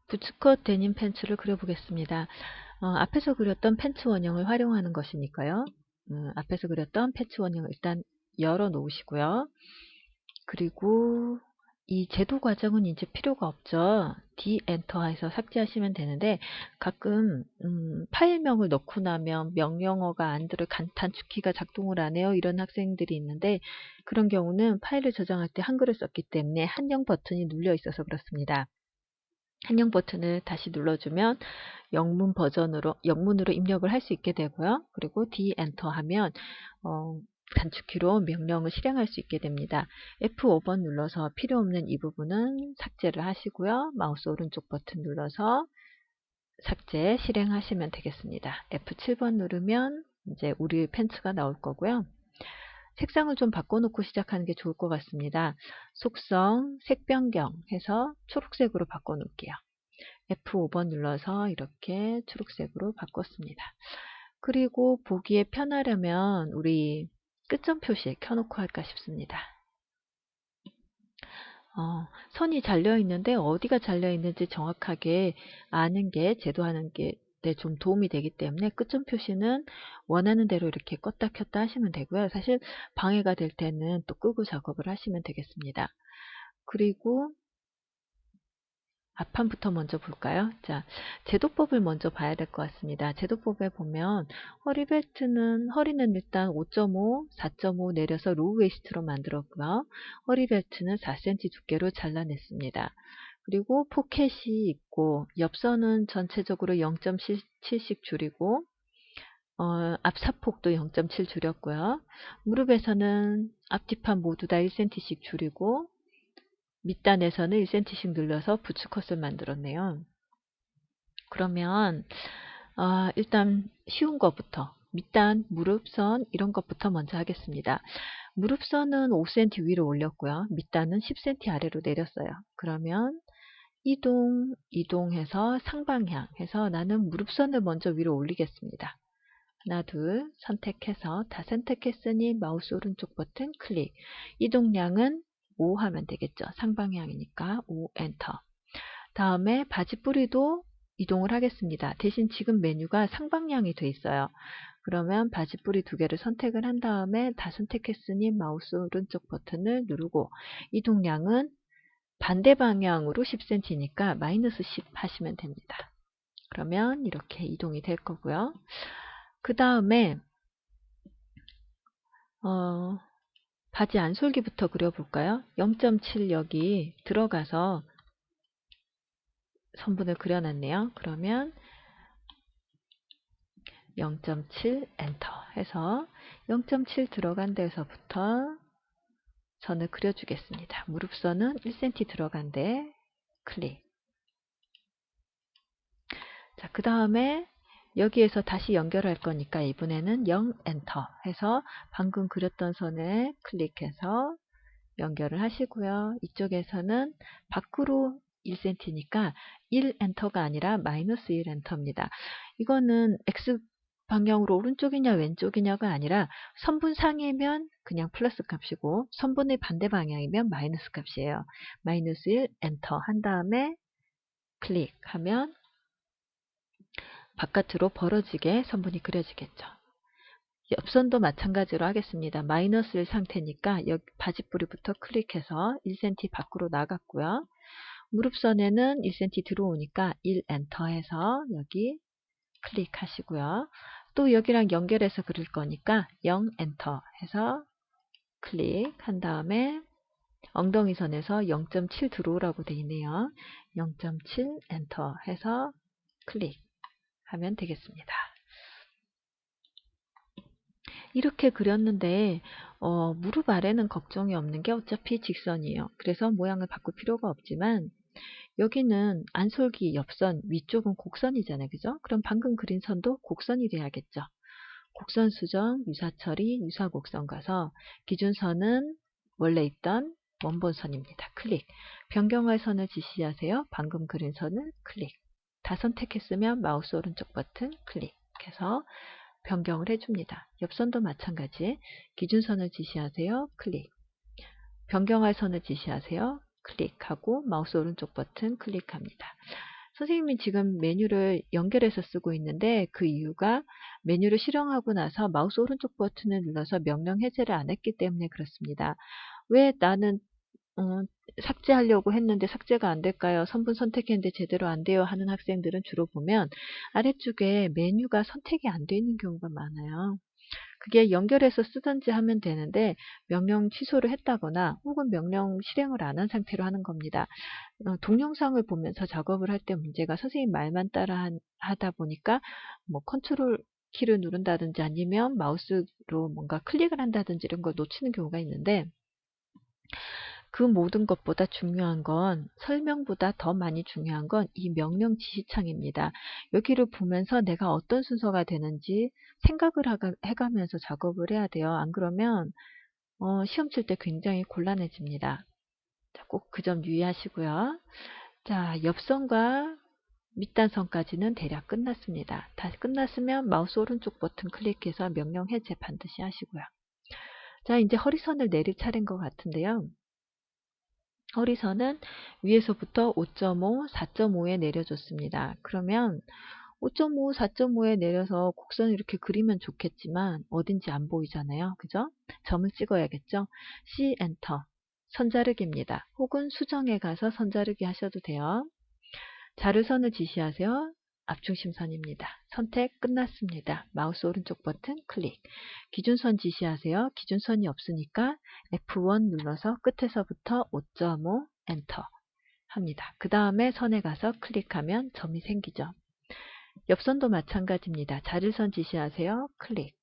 부츠컷 데님 팬츠를 그려보겠습니다. 앞에서 그렸던 팬츠 원형을 활용하는 것이니까요. 앞에서 그렸던 팬츠 원형을 일단 열어 놓으시고요. 그리고 이 제도 과정은 이제 필요가 없죠. D 엔터 해서 삭제하시면 되는데 가끔 파일명을 넣고 나면 명령어가 안 들어 단축키가 작동을 안 해요. 이런 학생들이 있는데 그런 경우는 파일을 저장할 때 한글을 썼기 때문에 한영 버튼이 눌려 있어서 그렇습니다. 한영 버튼을 다시 눌러주면 영문으로 입력을 할 수 있게 되고요. 그리고 D 엔터 하면 단축키로 명령을 실행할 수 있게 됩니다. F5번 눌러서 필요 없는 이 부분은 삭제를 하시고요. 마우스 오른쪽 버튼 눌러서 삭제 실행하시면 되겠습니다. F7번 누르면 이제 우리 팬츠가 나올 거고요. 색상을 좀 바꿔놓고 시작하는 게 좋을 것 같습니다. 속성, 색 변경 해서 초록색으로 바꿔놓을게요. F5번 눌러서 이렇게 초록색으로 바꿨습니다. 그리고 보기에 편하려면 우리 끝점 표시 켜놓고 할까 싶습니다. 선이 잘려 있는데 어디가 잘려 있는지 정확하게 아는 게 제도하는 게 좀 도움이 되기 때문에 끝점 표시는 원하는 대로 이렇게 껐다 켰다 하시면 되고요. 사실 방해가 될 때는 또 끄고 작업을 하시면 되겠습니다. 그리고 앞판부터 먼저 볼까요? 자, 제도법을 먼저 봐야 될 것 같습니다. 제도법에 보면 허리는 일단 5.5, 4.5 내려서 로우 웨이스트로 만들었고요. 허리벨트는 4cm 두께로 잘라냈습니다. 그리고 포켓이 있고 옆선은 전체적으로 0.7씩 줄이고 앞사폭도 0.7 줄였고요. 무릎에서는 앞뒤판 모두 다 1cm씩 줄이고 밑단에서는 1cm씩 늘려서 부츠컷을 만들었네요. 그러면 일단 쉬운 것부터 밑단, 무릎선 이런 것부터 먼저 하겠습니다. 무릎선은 5cm 위로 올렸고요. 밑단은 10cm 아래로 내렸어요. 그러면 이동해서 상방향 해서 나는 무릎선을 먼저 위로 올리겠습니다. 하나, 둘 선택해서 다 선택했으니 마우스 오른쪽 버튼 클릭. 이동량은 5 하면 되겠죠. 상방향이니까 5 엔터. 다음에 바지 뿌리도 이동을 하겠습니다. 대신 지금 메뉴가 상방향이 돼 있어요. 그러면 바지 뿌리 두 개를 선택을 한 다음에 다 선택했으니 마우스 오른쪽 버튼을 누르고 이동량은 반대 방향으로 10cm니까 마이너스 10 하시면 됩니다. 그러면 이렇게 이동이 될 거고요. 그 다음에 바지 안솔기부터 그려볼까요? 0.7 여기 들어가서 선분을 그려놨네요. 그러면 0.7 엔터 해서 0.7 들어간 데서부터 선을 그려주겠습니다. 무릎선은 1cm 들어간 데 클릭. 자, 그 다음에 여기에서 다시 연결할 거니까 이번에는 0 엔터 해서 방금 그렸던 선에 클릭해서 연결을 하시고요. 이쪽에서는 밖으로 1cm니까 1 엔터가 아니라 마이너스 1 엔터입니다. 이거는 X 방향으로 오른쪽이냐 왼쪽이냐가 아니라 선분상이면 그냥 플러스 값이고 선분의 반대 방향이면 마이너스 값이에요. 마이너스 1 엔터 한 다음에 클릭하면 바깥으로 벌어지게 선분이 그려지겠죠. 옆선도 마찬가지로 하겠습니다. 마이너스 1 상태니까 여기 바지뿌리부터 클릭해서 1cm 밖으로 나갔고요. 무릎선에는 1cm 들어오니까 1 엔터 해서 여기 클릭하시고요. 또 여기랑 연결해서 그릴 거니까 0 엔터 해서 클릭한 다음에 엉덩이 선에서 0.7 들어오라고 되어 있네요. 0.7 엔터 해서 클릭하면 되겠습니다. 이렇게 그렸는데 무릎 아래는 걱정이 없는 게 어차피 직선이에요. 그래서 모양을 바꿀 필요가 없지만 여기는 안솔기 옆선, 위쪽은 곡선이잖아요. 그죠? 그럼 방금 그린 선도 곡선이 돼야겠죠. 곡선 수정, 유사 처리, 유사 곡선 가서 기준선은 원래 있던 원본선입니다. 클릭. 변경할 선을 지시하세요. 방금 그린 선을 클릭. 다 선택했으면 마우스 오른쪽 버튼 클릭해서 변경을 해줍니다. 옆선도 마찬가지. 기준선을 지시하세요. 클릭. 변경할 선을 지시하세요. 클릭하고 마우스 오른쪽 버튼 클릭합니다. 선생님이 지금 메뉴를 연결해서 쓰고 있는데 그 이유가 메뉴를 실행하고 나서 마우스 오른쪽 버튼을 눌러서 명령 해제를 안 했기 때문에 그렇습니다. 왜 나는 어, 삭제하려고 했는데 삭제가 안 될까요? 선분 선택했는데 제대로 안 돼요 하는 학생들은 주로 보면 아래쪽에 메뉴가 선택이 안 돼 있는 경우가 많아요. 그게 연결해서 쓰든지 하면 되는데 명령 취소를 했다거나 혹은 명령 실행을 안 한 상태로 하는 겁니다. 동영상을 보면서 작업을 할 때 문제가 선생님 말만 따라 하다 보니까 뭐 컨트롤 키를 누른다든지 아니면 마우스로 뭔가 클릭을 한다든지 이런 걸 놓치는 경우가 있는데 그 모든 것보다 중요한 건 설명보다 더 많이 중요한 건 이 명령 지시창입니다. 여기를 보면서 내가 어떤 순서가 되는지 생각을 해가면서 작업을 해야 돼요. 안 그러면 시험 칠 때 굉장히 곤란해집니다. 꼭 그 점 유의하시고요. 자, 옆선과 밑단선까지는 대략 끝났습니다. 다 끝났으면 마우스 오른쪽 버튼 클릭해서 명령 해제 반드시 하시고요. 자, 이제 허리선을 내릴 차례인 것 같은데요. 허리선은 위에서부터 5.5, 4.5에 내려줬습니다. 그러면 5.5, 4.5에 내려서 곡선을 이렇게 그리면 좋겠지만 어딘지 안 보이잖아요. 그죠? 점을 찍어야겠죠? C, 엔터. 선자르기입니다. 혹은 수정에 가서 선자르기 하셔도 돼요. 자르선을 지시하세요. 앞중심선입니다. 선택 끝났습니다. 마우스 오른쪽 버튼 클릭. 기준선 지시하세요. 기준선이 없으니까 F1 눌러서 끝에서부터 5.5 엔터 합니다. 그 다음에 선에 가서 클릭하면 점이 생기죠. 옆선도 마찬가지입니다. 자르선 지시하세요. 클릭.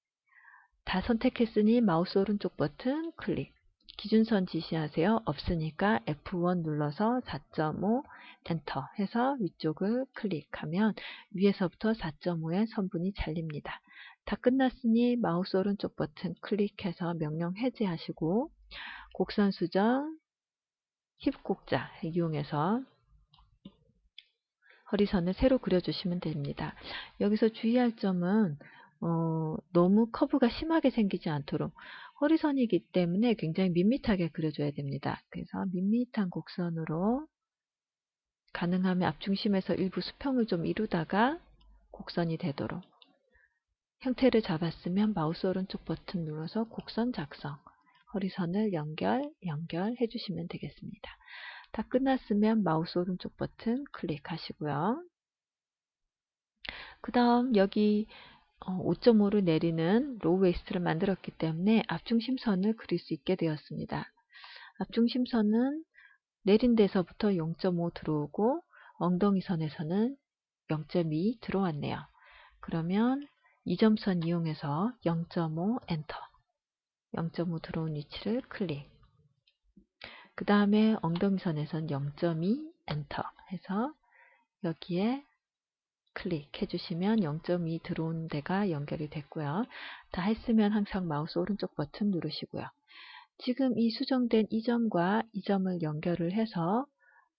다 선택했으니 마우스 오른쪽 버튼 클릭. 기준선 지시하세요. 없으니까 F1 눌러서 4.5 엔터 해서 위쪽을 클릭하면 위에서부터 4.5의 선분이 잘립니다. 다 끝났으니 마우스 오른쪽 버튼 클릭해서 명령 해제하시고 곡선 수정 힙곡자 이용해서 허리선을 새로 그려주시면 됩니다. 여기서 주의할 점은 너무 커브가 심하게 생기지 않도록 허리선이기 때문에 굉장히 밋밋하게 그려줘야 됩니다. 그래서 밋밋한 곡선으로 가능하면 앞중심에서 일부 수평을 좀 이루다가 곡선이 되도록 형태를 잡았으면 마우스 오른쪽 버튼 눌러서 곡선 작성, 허리선을 연결해 주시면 되겠습니다. 다 끝났으면 마우스 오른쪽 버튼 클릭하시고요. 그 다음 여기 5.5를 내리는 로우 웨이스트를 만들었기 때문에 앞중심선을 그릴 수 있게 되었습니다. 앞중심선은 내린 데서부터 0.5 들어오고 엉덩이선에서는 0.2 들어왔네요. 그러면 이점선 이용해서 0.5 엔터 0.5 들어온 위치를 클릭 그 다음에 엉덩이선에선 0.2 엔터 해서 여기에 클릭해 주시면 0.2 들어온 데가 연결이 됐고요. 다 했으면 항상 마우스 오른쪽 버튼 누르시고요. 지금 이 수정된 이 점과 이 점을 연결을 해서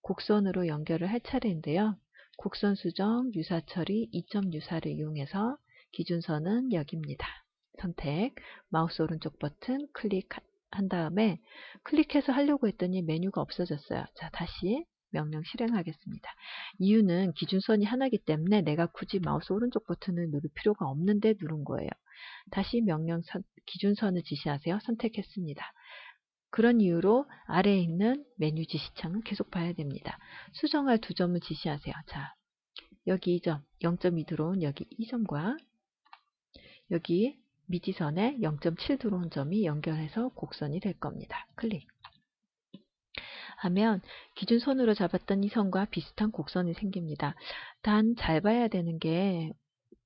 곡선으로 연결을 할 차례인데요. 곡선 수정, 유사 처리, 2점 유사를 이용해서 기준선은 여기입니다. 선택, 마우스 오른쪽 버튼 클릭한 다음에 클릭해서 하려고 했더니 메뉴가 없어졌어요. 자, 다시 명령 실행하겠습니다. 이유는 기준선이 하나이기 때문에 내가 굳이 마우스 오른쪽 버튼을 누를 필요가 없는데 누른 거예요. 다시 명령 기준선을 지시하세요. 선택했습니다. 그런 이유로 아래에 있는 메뉴 지시창은 계속 봐야 됩니다. 수정할 두 점을 지시하세요. 자, 여기 2점, 0.2 들어온 여기 2점과 여기 미지선에 0.7 들어온 점이 연결해서 곡선이 될 겁니다. 클릭. 하면 기준선으로 잡았던 이 선과 비슷한 곡선이 생깁니다. 단 잘 봐야 되는 게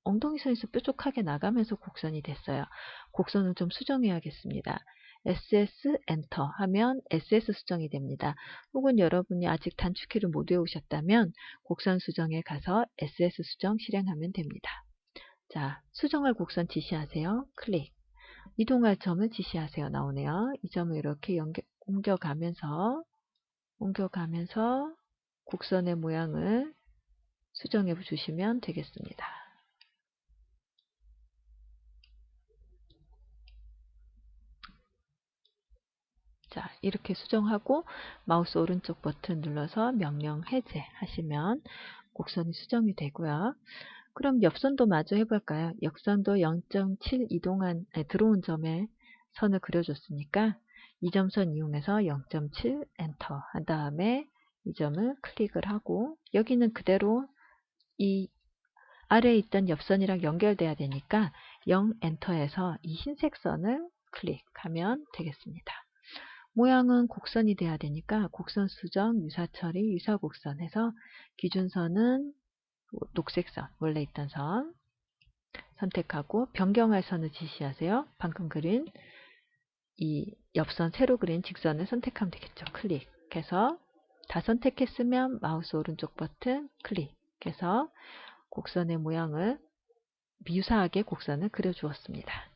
엉덩이선에서 뾰족하게 나가면서 곡선이 됐어요. 곡선을 좀 수정해야겠습니다. SS 엔터 하면 SS 수정이 됩니다. 혹은 여러분이 아직 단축키를 못 외우셨다면 곡선 수정에 가서 SS 수정 실행하면 됩니다. 자, 수정할 곡선 지시하세요. 클릭. 이동할 점을 지시하세요. 나오네요. 이 점을 이렇게 옮겨가면서 곡선의 모양을 수정해 주시면 되겠습니다. 자, 이렇게 수정하고 마우스 오른쪽 버튼 눌러서 명령 해제 하시면 곡선이 수정이 되고요. 그럼 옆선도 마저 해볼까요? 옆선도 0.7 이동한 들어온 점에 선을 그려줬으니까 이 점선 이용해서 0.7 엔터 한 다음에 이 점을 클릭을 하고 여기는 그대로 이 아래에 있던 옆선이랑 연결돼야 되니까 0 엔터에서 이 흰색 선을 클릭하면 되겠습니다. 모양은 곡선이 돼야 되니까 곡선 수정, 유사 처리, 유사 곡선 해서 기준선은 녹색 선, 원래 있던 선 선택하고 변경할 선을 지시하세요. 방금 그린 이 옆선 새로 그린 직선을 선택하면 되겠죠. 클릭해서 다 선택했으면 마우스 오른쪽 버튼 클릭해서 곡선의 모양을 유사하게 곡선을 그려 주었습니다.